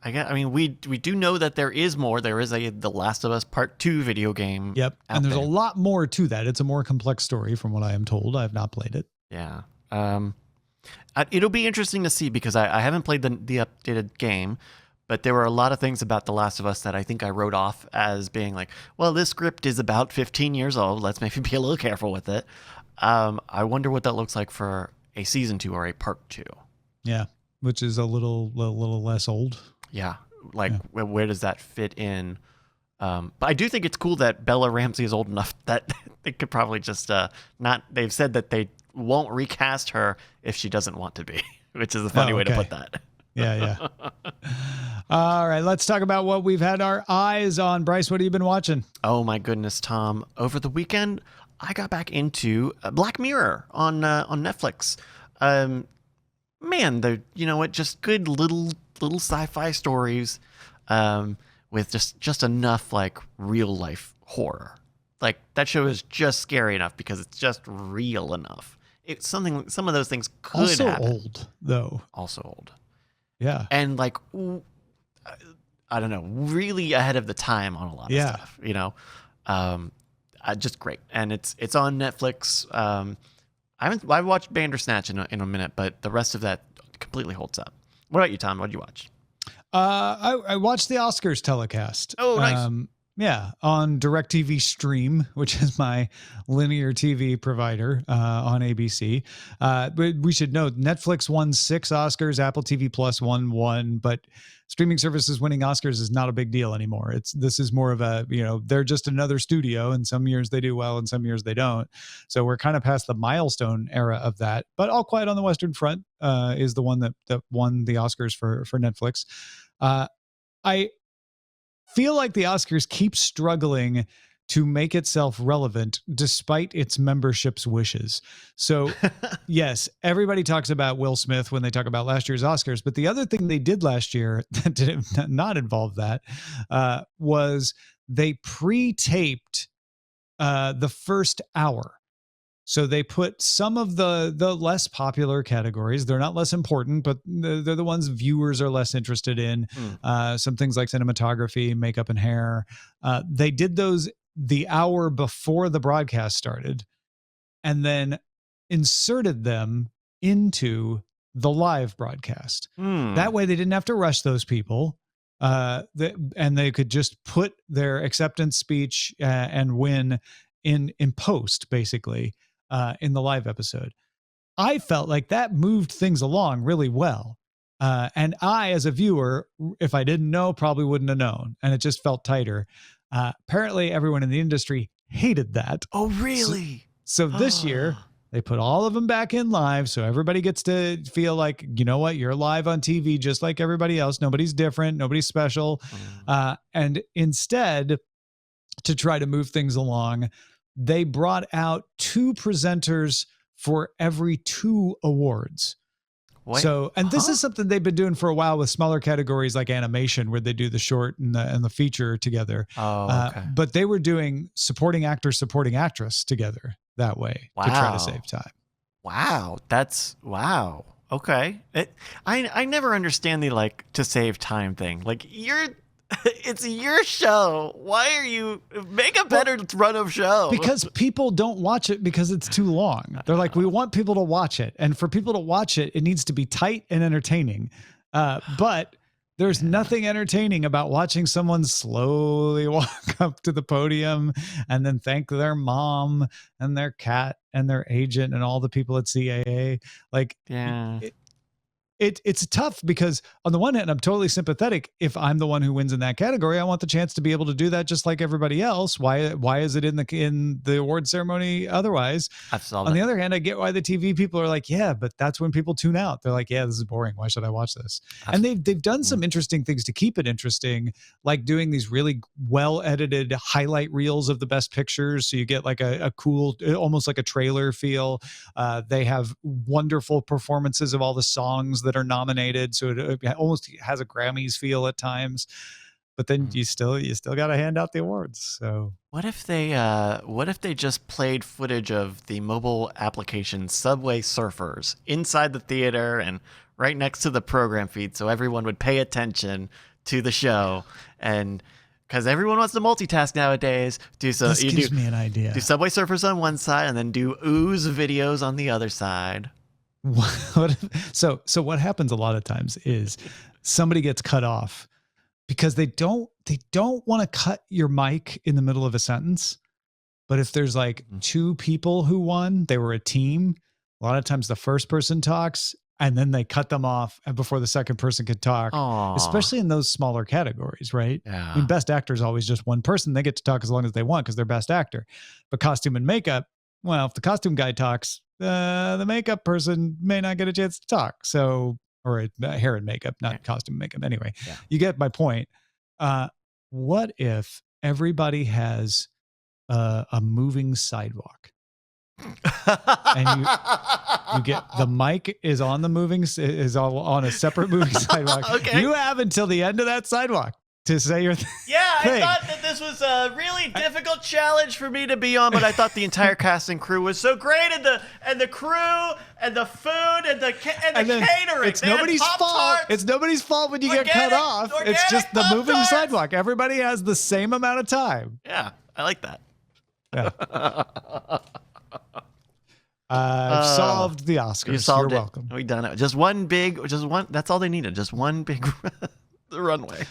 we do know that there is more. There is The Last of Us Part 2 video game. Yep. And there's a lot more to that. It's a more complex story from what I am told. I have not played it. Yeah. It'll be interesting to see because I haven't played the updated game, but there were a lot of things about The Last of Us that I think I wrote off as being like, well, this script is about 15 years old. Let's maybe be a little careful with it. I wonder what that looks like for a season 2 or a part 2. Yeah, which is a little less old. Yeah, where does that fit in? But I do think it's cool that Bella Ramsey is old enough that they could probably just not. They've said that they won't recast her if she doesn't want to be, which is a funny way to put that. Yeah. All right, let's talk about what we've had our eyes on. Bryce, what have you been watching? Oh my goodness, Tom! Over the weekend, I got back into Black Mirror on Netflix. Man, they're just good little sci-fi stories, with just enough real life horror. Like that show is just scary enough because it's just real enough. It's something. Some of those things could also happen. Old though. Also old. Yeah. And I don't know, really ahead of the time on a lot of stuff. Just great. And it's on Netflix. I watched Bandersnatch in a minute, but the rest of that completely holds up. What about you, Tom? What did you watch? I watched the Oscars telecast. Oh, nice. Yeah, on DirecTV Stream, which is my linear TV provider on ABC. But we should note Netflix won 6 Oscars, Apple TV Plus won 1, but streaming services winning Oscars is not a big deal anymore. This is more of a, they're just another studio, and some years they do well and some years they don't. So we're kind of past the milestone era of that. But All Quiet on the Western Front is the one that won the Oscars for Netflix. I feel like the Oscars keep struggling to make itself relevant despite its membership's wishes. So yes, everybody talks about Will Smith when they talk about last year's Oscars, but the other thing they did last year that did not involve that was they pre-taped the first hour. So they put some of the less popular categories. They're not less important, but they're the ones viewers are less interested in. Some things like cinematography, makeup, and hair. They did those the hour before the broadcast started and then inserted them into the live broadcast. That way they didn't have to rush those people. And they could just put their acceptance speech and win in post, basically. In the live episode. I felt like that moved things along really well. And I, as a viewer, if I didn't know, probably wouldn't have known. And it just felt tighter. Apparently, everyone in the industry hated that. Oh, really? So this year, they put all of them back in live. So everybody gets to feel like, you know what, you're live on TV just like everybody else. Nobody's different. Nobody's special. And instead, to try to move things along, they brought out 2 presenters for every 2 awards. Wait, so, and this is something they've been doing for a while with smaller categories like animation, where they do the short and the feature together. Oh, okay. But they were doing supporting actor, supporting actress together that way to try to save time. Wow. Wow. Okay. I never understand the like to save time thing. Like it's your show. Why are you make a better run of show? Because people don't watch it because it's too long. They're like, we want people to watch it. And for people to watch it, it needs to be tight and entertaining. But there's nothing entertaining about watching someone slowly walk up to the podium and then thank their mom and their cat and their agent and all the people at CAA. Like, yeah. It's tough because on the one hand, I'm totally sympathetic. If I'm the one who wins in that category, I want the chance to be able to do that just like everybody else. Why is it in the award ceremony otherwise? On the other hand, I get why the TV people are like, yeah, but that's when people tune out. They're like, yeah, this is boring. Why should I watch this? And they've done some interesting things to keep it interesting, like doing these really well edited highlight reels of the best pictures. So you get like a cool, almost like a trailer feel. They have wonderful performances of all the songs that are nominated, so it almost has a Grammys feel at times. But then you still got to hand out the awards. So what if they just played footage of the mobile application Subway Surfers inside the theater and right next to the program feed, so everyone would pay attention to the show? And because everyone wants to multitask nowadays, this gives me an idea. Do Subway Surfers on one side and then do Ooze videos on the other side. So what happens a lot of times is somebody gets cut off because they don't want to cut your mic in the middle of a sentence. But if there's like 2 people who won, they were a team. A lot of times the first person talks and then they cut them off before the second person could talk. Aww. Especially in those smaller categories, right? Yeah. I mean, best actor is always just one person. They get to talk as long as they want because they're best actor. But costume and makeup, well, if the costume guy talks, the makeup person may not get a chance to talk. So, or hair and makeup, not costume and makeup. Anyway, You get my point. What if everybody has a moving sidewalk? And you get the mic is on the moving is on a separate moving sidewalk. Okay. You have until the end of that sidewalk to say your thing. I thought that this was a really difficult challenge for me to be on, but I thought the entire cast and crew was so great, and the crew and the food and the catering. It's nobody's fault. It's nobody's fault when you get cut off. It's just the moving sidewalk. Everybody has the same amount of time. Yeah, I like that. Yeah. I've solved the Oscars. You solved You're it. welcome. We done it. Just one. That's all they needed. Just one big runway.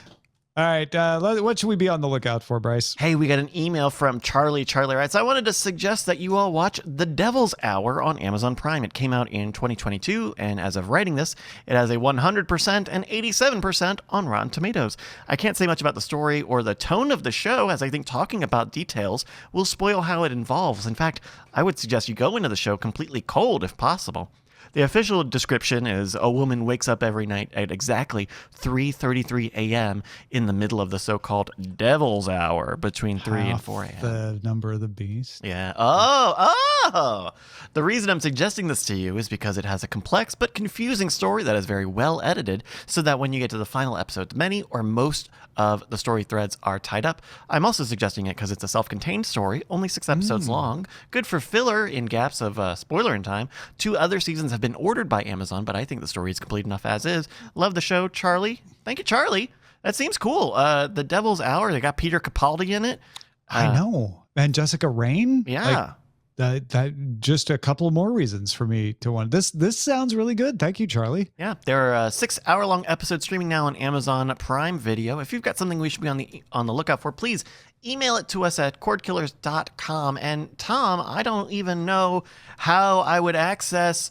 All right. What should we be on the lookout for, Bryce? Hey, we got an email from Charlie. Charlie writes, I wanted to suggest that you all watch The Devil's Hour on Amazon Prime. It came out in 2022, and as of writing this, it has a 100% and 87% on Rotten Tomatoes. I can't say much about the story or the tone of the show, as I think talking about details will spoil how it involves. In fact, I would suggest you go into the show completely cold if possible. The official description is a woman wakes up every night at exactly 3:33 a.m. in the middle of the so-called Devil's Hour between 3 and 4 a.m. The number of the beast. Yeah. Oh. The reason I'm suggesting this to you is because it has a complex but confusing story that is very well edited, so that when you get to the final episode, many or most of the story threads are tied up. I'm also suggesting it because it's a self-contained story, only 6 episodes long, good for filler in gaps of Spoilerin time. 2 other seasons have been ordered by Amazon, but I think the story is complete enough as is. Love the show, Charlie. Thank you, Charlie. That seems cool. The Devil's Hour, they got Peter Capaldi in it. I know. And Jessica Raine. Yeah. That just a couple more reasons for me to want this. This sounds really good. Thank you, Charlie. Yeah, there are 6-hour-long episodes streaming now on Amazon Prime Video. If you've got something we should be on the lookout for, please email it to us at cordkillers.com. And Tom, I don't even know how I would access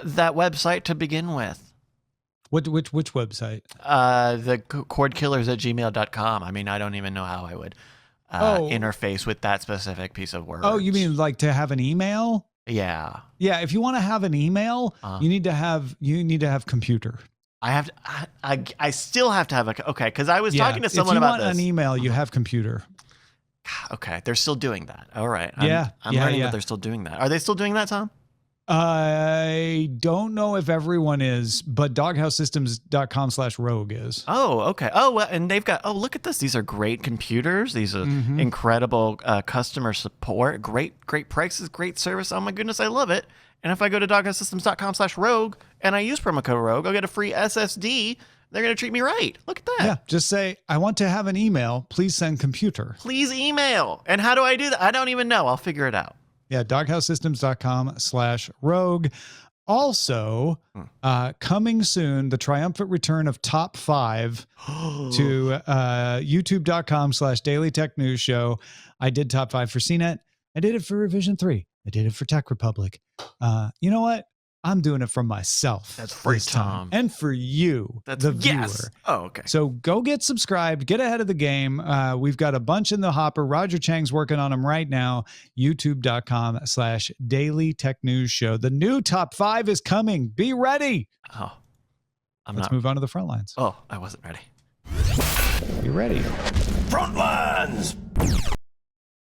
that website to begin with. Which website? The Cordkillers@gmail.com. I mean, I don't even know how I would interface with that specific piece of work. Oh, you mean like to have an email? Yeah. Yeah. If you want to have an email, you need to have computer. I still have to have okay, because I was talking to someone about this. If you want an email, you have computer. Okay, they're still doing that. All right. I'm learning that they're still doing that. Are they still doing that, Tom? I don't know if everyone is, but doghousesystems.com/rogue is. Oh, okay. Oh, well, and they've got, look at this. These are great computers. These are incredible customer support, great prices, great service. Oh my goodness, I love it. And if I go to doghousesystems.com/rogue and I use promo code rogue, I'll get a free SSD. They're going to treat me right. Look at that. Yeah. Just say, I want to have an email. Please send computer. Please email. And how do I do that? I don't even know. I'll figure it out. Yeah. doghousesystems.com/rogue. Also, coming soon, the triumphant return of Top 5 to youtube.com/Daily Tech News Show. I did Top 5 for CNET. I did it for Revision 3. I did it for Tech Republic. You know what? I'm doing it for myself. That's free, Tom. And for you, the viewer. Yes. Oh, okay. So go get subscribed. Get ahead of the game. We've got a bunch in the hopper. Roger Chang's working on them right now. youtube.com/Daily Tech News Show. The new Top 5 is coming. Be ready. Oh, Let's move on to the front lines. Oh, I wasn't ready. Be ready. Front lines.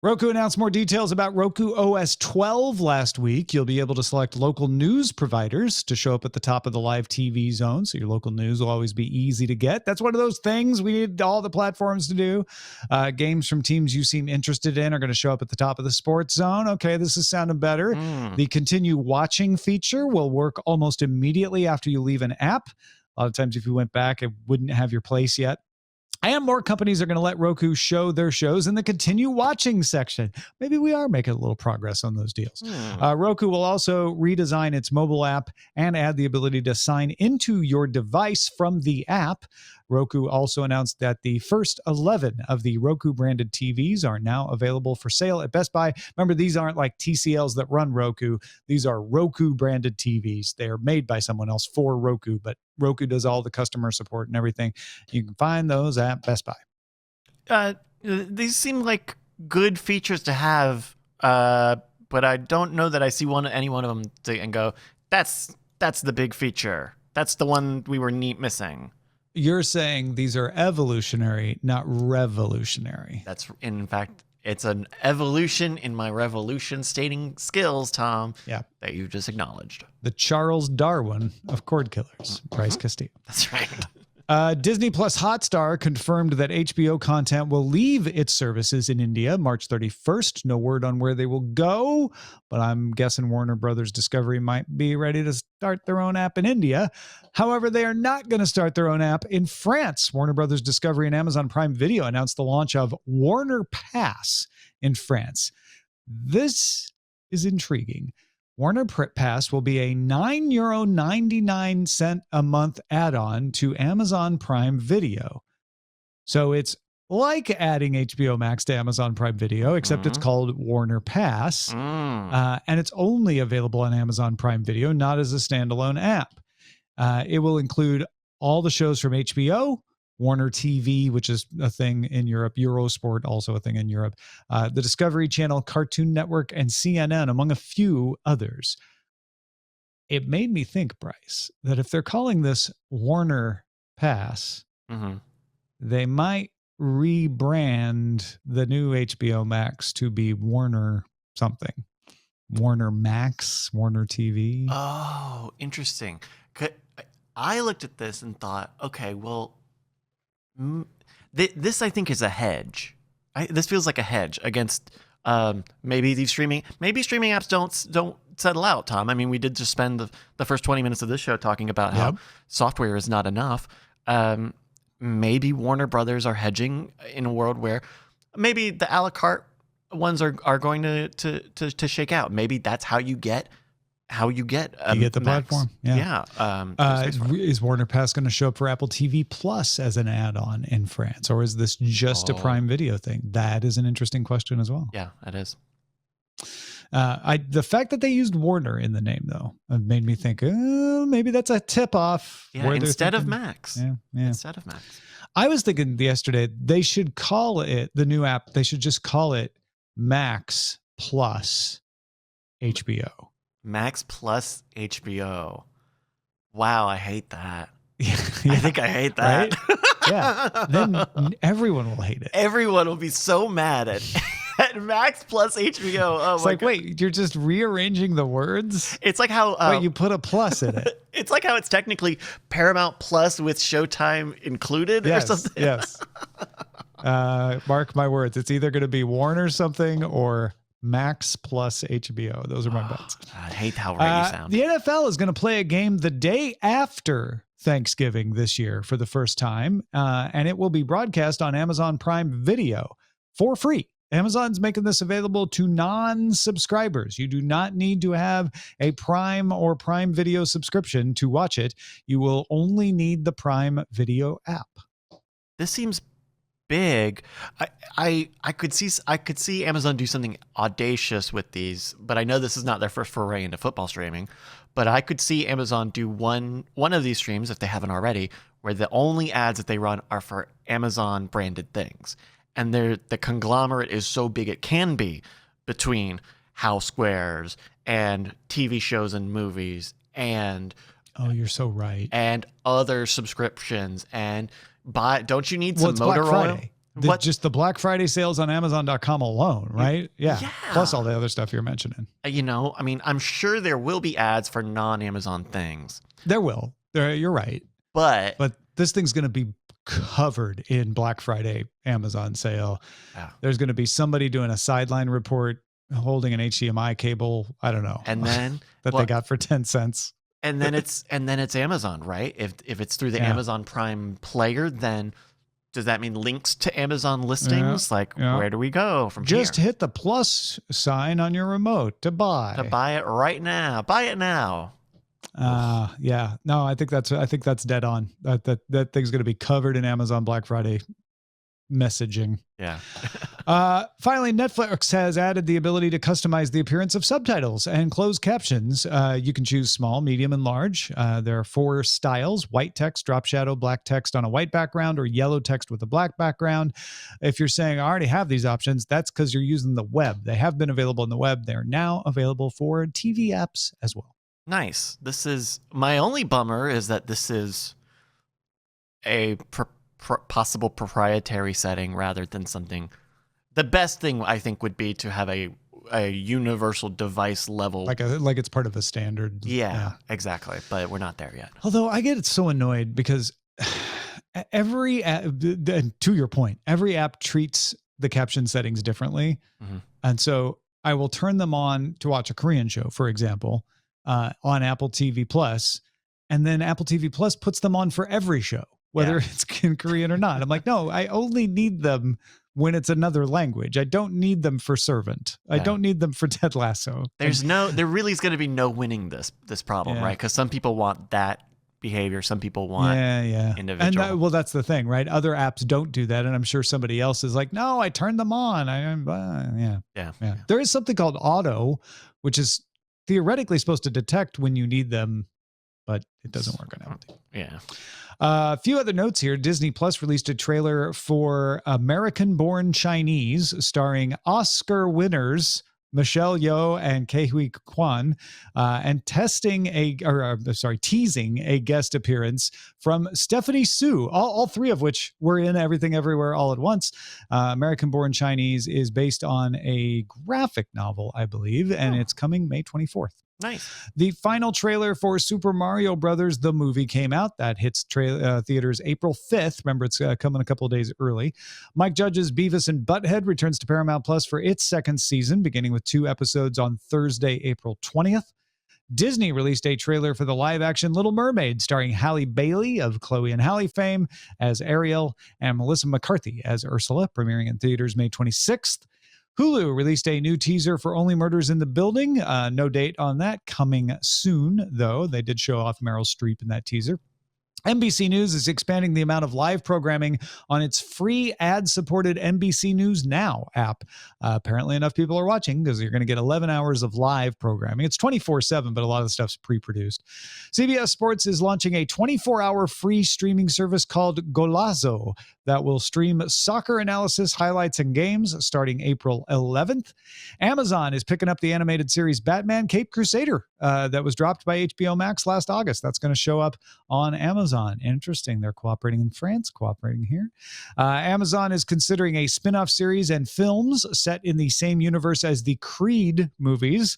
Roku announced more details about Roku OS 12 last week. You'll be able to select local news providers to show up at the top of the live TV zone, so your local news will always be easy to get. That's one of those things we need all the platforms to do. Games from teams you seem interested in are going to show up at the top of the sports zone. Okay, this is sounding better. The continue watching feature will work almost immediately after you leave an app. A lot of times if you went back, it wouldn't have your place yet. And more companies are going to let Roku show their shows in the continue watching section. Maybe we are making a little progress on those deals. Roku will also redesign its mobile app and add the ability to sign into your device from the app. Roku also announced that the first 11 of the Roku branded TVs are now available for sale at Best Buy. Remember, these aren't like TCLs that run Roku. These are Roku branded TVs. They are made by someone else for Roku, but Roku does all the customer support and everything. You can find those at Best Buy. These seem like good features to have, but I don't know that I see any one of them and go, that's the big feature. That's the one we were missing. You're saying these are evolutionary, not revolutionary. That's, in fact, it's an evolution in my revolution stating skills, Tom. Yeah. That you just acknowledged. The Charles Darwin of Cordkillers, Bryce Castillo. That's right. Disney Plus Hotstar confirmed that HBO content will leave its services in India March 31st. No word on where they will go, but I'm guessing Warner Brothers Discovery might be ready to start their own app in India. However, they are not going to start their own app in France. Warner Brothers Discovery and Amazon Prime Video announced the launch of Warner Pass in France. This is intriguing. Warner Pass will be a €9.99 a month add-on to Amazon Prime Video. So it's like adding HBO Max to Amazon Prime Video, except it's called Warner Pass. And it's only available on Amazon Prime Video, not as a standalone app. It will include all the shows from HBO, Warner TV, which is a thing in Europe, Eurosport, also a thing in Europe, the Discovery Channel, Cartoon Network, and CNN, among a few others. It made me think, Bryce, that if they're calling this Warner Pass, they might rebrand the new HBO Max to be Warner something. Warner Max, Warner TV. Oh, interesting. I looked at this and thought, okay, well, this I think is a hedge. This feels like a hedge against maybe streaming apps don't settle out, Tom. I mean, we did just spend the first 20 minutes of this show talking about how software is not enough. Maybe Warner Brothers are hedging in a world where maybe the a la carte ones are going to shake out. Maybe that's how you get the platform. Is Warner Pass going to show up for Apple TV Plus as an add-on in France, or is this just a Prime Video thing? That is an interesting question as well. Yeah, it is. The fact that they used Warner in the name though made me think, oh, maybe that's a tip off. Yeah, instead of Max. Yeah. Instead of Max. I was thinking yesterday they should call it the new app. They should just call it Max Plus HBO. Max Plus HBO. Wow, I hate that. Yeah, I think I hate that. Right? Yeah. Then everyone will hate it. Everyone will be so mad at Max Plus HBO. Oh, It's my like, God. wait, you're just rearranging the words? It's like how Wait, you put a plus in it. it's like how it's technically Paramount Plus with Showtime included or something. Yes. Mark my words. It's either going to be Warner something or Max Plus HBO. Those are my bets. I hate how right you sound. The NFL is going to play a game the day after Thanksgiving this year for the first time, and it will be broadcast on Amazon Prime Video for free. Amazon's making this available to non-subscribers. You do not need to have a Prime or Prime Video subscription to watch it. You will only need the Prime Video app. This seems big. I could see Amazon do something audacious with these, but I know this is not their first foray into football streaming. But I could see Amazon do one of these streams, if they haven't already, where the only ads that they run are for Amazon branded things. And the conglomerate is so big it can be between housewares and TV shows and movies and Oh, you're so right. and other subscriptions and don't you need some It's motor Black oil? Friday. Just the Black Friday sales on Amazon.com alone, right? Yeah. Plus all the other stuff you're mentioning. I mean, I'm sure there will be ads for non-Amazon things. There will. You're right. But this thing's going to be covered in Black Friday Amazon sale. Yeah. There's going to be somebody doing a sideline report holding an HDMI cable. I don't know. And then that they got for 10 cents. And then it's Amazon, right? If it's through the Amazon Prime player, then does that mean links to Amazon listings? Where do we go from here? Just hit the plus sign on your remote to buy. To buy it right now. Buy it now. Yeah. No, I think that's dead on. That thing's going to be covered in Amazon Black Friday messaging. Yeah. Finally, Netflix has added the ability to customize the appearance of subtitles and closed captions. You can choose small, medium, and large. There are 4 styles: white text, drop shadow, black text on a white background, or yellow text with a black background. If you're saying, I already have these options, that's because you're using the web. They have been available in the web. They're now available for TV apps as well. Nice. This is my only bummer is that this is a possible proprietary setting rather than something. The best thing I think would be to have a universal device level, Like it's part of a standard. Yeah, exactly. But we're not there yet. Although I get so annoyed because every app, to your point, every app treats the caption settings differently. Mm-hmm. And so I will turn them on to watch a Korean show, for example, on Apple TV Plus, and then Apple TV Plus puts them on for every show, whether it's in Korean or not. I'm like, no, I only need them when it's another language. I don't need them for Servant. I don't need them for Ted Lasso. There really is going to be no winning this problem, right? Because some people want that behavior. Some people want individual. And that's the thing, right? Other apps don't do that. And I'm sure somebody else is like, no, I turned them on. Yeah. There is something called auto, which is theoretically supposed to detect when you need them, but it doesn't work on everything. Yeah. A few other notes here. Disney Plus released a trailer for American-Born Chinese, starring Oscar winners Michelle Yeoh and Ke-Huy Kwan, and teasing a guest appearance from Stephanie Su. All 3 of which were in Everything Everywhere All at Once. American-Born Chinese is based on a graphic novel, I believe, and it's coming May 24th. Nice. The final trailer for Super Mario Brothers, the movie, came out. That hits theaters April 5th. Remember, it's coming a couple of days early. Mike Judge's Beavis and Butthead returns to Paramount Plus for its 2nd season, beginning with 2 episodes on Thursday, April 20th. Disney released a trailer for the live-action Little Mermaid, starring Halle Bailey of Chloe and Halle fame as Ariel and Melissa McCarthy as Ursula, premiering in theaters May 26th. Hulu released a new teaser for Only Murders in the Building. No date on that. Coming soon, though. They did show off Meryl Streep in that teaser. NBC News is expanding the amount of live programming on its free ad-supported NBC News Now app. Apparently enough people are watching because you're going to get 11 hours of live programming. It's 24/7, but a lot of the stuff's pre-produced. CBS Sports is launching a 24-hour free streaming service called Golazo that will stream soccer analysis, highlights, and games starting April 11th. Amazon is picking up the animated series Batman Caped Crusader that was dropped by HBO Max last August. That's going to show up on Amazon. Interesting. They're cooperating in France, cooperating here. Amazon is considering a spin-off series and films set in the same universe as the Creed movies,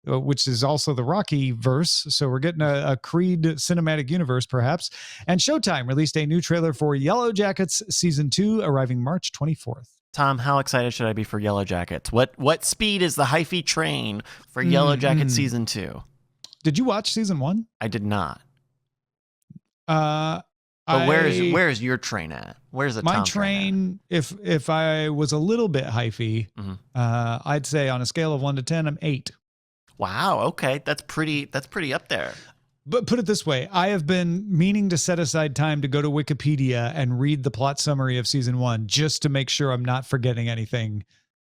which is also the Rocky verse. So we're getting a Creed cinematic universe, perhaps. And Showtime released a new trailer for Yellow Jackets Season 2, arriving March 24th. Tom, how excited should I be for Yellow Jackets? What speed is the hyphy train for Yellow Jackets Season 2? Did you watch Season 1? I did not. But where's your train at? Where's the my Tom train? If I was a little bit hyphy, I'd say on a scale of 1 to 10, I'm 8. Wow. Okay, that's pretty up there. But put it this way, I have been meaning to set aside time to go to Wikipedia and read the plot summary of Season 1 just to make sure I'm not forgetting anything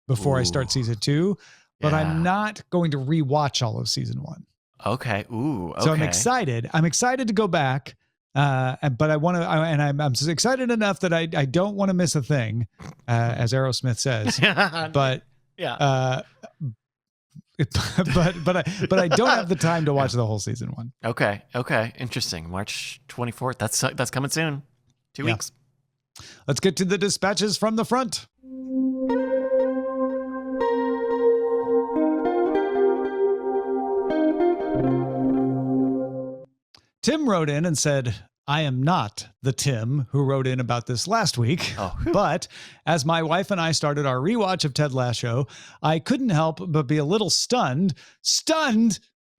before I start Season 2. But I'm not going to rewatch all of Season 1. Okay. Ooh. Okay. So I'm excited. I'm excited to go back. But I want to, and I'm excited enough that I don't want to miss a thing, as Aerosmith says. But yeah. But I don't have the time to watch the whole Season 1. Okay. Interesting. March 24th. That's coming soon. 2 weeks. Let's get to the dispatches from the front. Tim wrote in and said, I am not the Tim who wrote in about this last week, but as my wife and I started our rewatch of Ted Lasso, I couldn't help but be a little stunned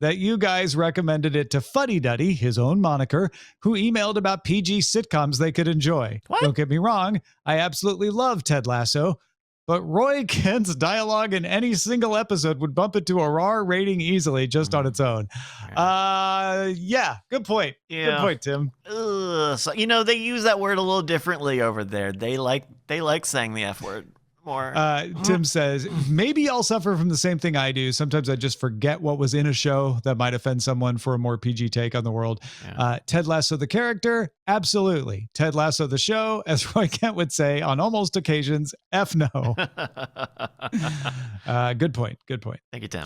that you guys recommended it to Fuddy Duddy, his own moniker, who emailed about PG sitcoms they could enjoy. What? Don't get me wrong, I absolutely love Ted Lasso, but Roy Kent's dialogue in any single episode would bump it to a raw rating easily just on its own. Yeah, good point. Yeah. Good point, Tim. So they use that word a little differently over there. They like saying the F word more. Tim says, maybe I'll suffer from the same thing I do. Sometimes I just forget what was in a show that might offend someone for a more PG take on the world. Yeah. Ted Lasso, the character, absolutely. Ted Lasso, the show, as Roy Kent would say on almost occasions, F no. Good point. Thank you, Tim.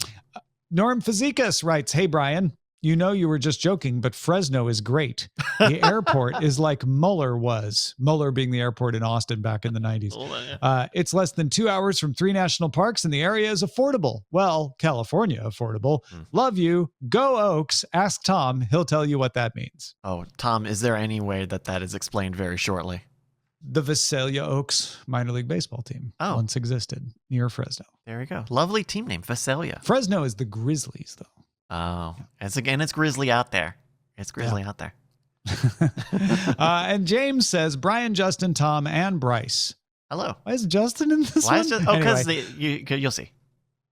Norm Fazekas writes, hey, Brian, you were just joking, but Fresno is great. The airport is like Mueller was. Mueller being the airport in Austin back in the 90s. It's less than 2 hours from 3 national parks, and the area is affordable. Well, California affordable. Love you. Go Oaks. Ask Tom. He'll tell you what that means. Oh, Tom, is there any way that is explained very shortly? The Visalia Oaks minor league baseball team once existed near Fresno. There we go. Lovely team name, Visalia. Fresno is the Grizzlies, though. Oh, it's grizzly out there. It's grizzly out there. And James says, Brian, Justin, Tom, and Bryce. Hello. Why is Justin in this one? Because you'll see.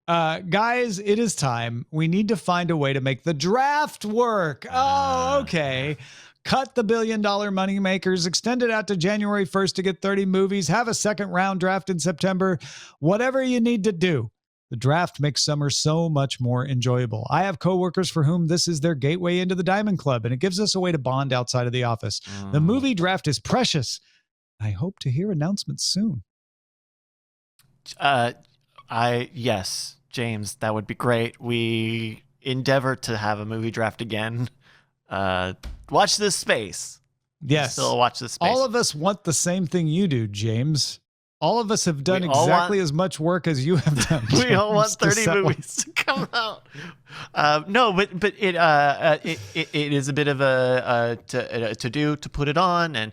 Guys, it is time. We need to find a way to make the draft work. Oh, okay. Cut the $1 billion moneymakers, extend it out to January 1st to get 30 movies, have a second round draft in September. Whatever you need to do. The draft makes summer so much more enjoyable. I have coworkers for whom this is their gateway into the Diamond Club, and it gives us a way to bond outside of the office. The movie draft is precious. I hope to hear announcements soon. Yes, James, that would be great. We endeavor to have a movie draft again. Watch this space. Yes. Still watch this space. All of us want the same thing you do, James. All of us have done exactly as much work as you have done. We all want 30 movies to come out. No, but it is a bit of a to put it on, and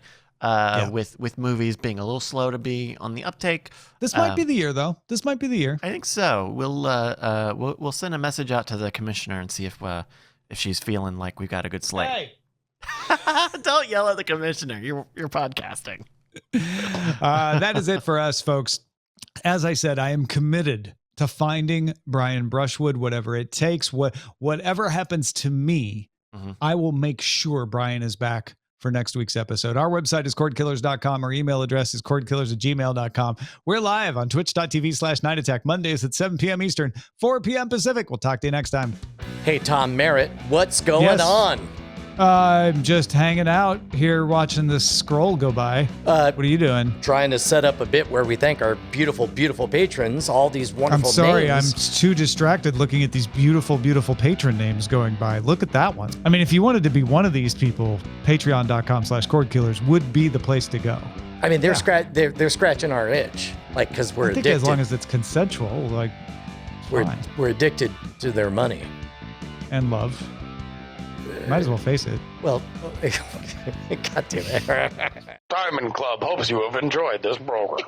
with movies being a little slow to be on the uptake. This might be the year, though. This might be the year. I think so. We'll send a message out to the commissioner and see if she's feeling like we've got a good slate. Hey. Don't yell at the commissioner. You're podcasting. That is it for us, folks. As I said, I am committed to finding Brian Brushwood, whatever it takes, whatever happens to me, I will make sure Brian is back for next week's episode. Our website is cordkillers.com. Our email address is cordkillers@gmail.com. We're live on twitch.tv/Night Attack Mondays at 7 p.m. Eastern, 4 p.m. Pacific. We'll talk to you next time. Hey, Tom Merritt, what's going on? I'm just hanging out here watching this scroll go by. What are you doing? Trying to set up a bit where we thank our beautiful, beautiful patrons, all these wonderful names. I'm sorry, I'm too distracted looking at these beautiful, beautiful patron names going by. Look at that one. I mean, if you wanted to be one of these people, patreon.com/cordkillers would be the place to go. I mean, they're scratching our itch, like, because we're addicted. As long as it's consensual, like, we're addicted to their money. And love. Might as well face it. Well, God damn it. Diamond Club hopes you have enjoyed this program.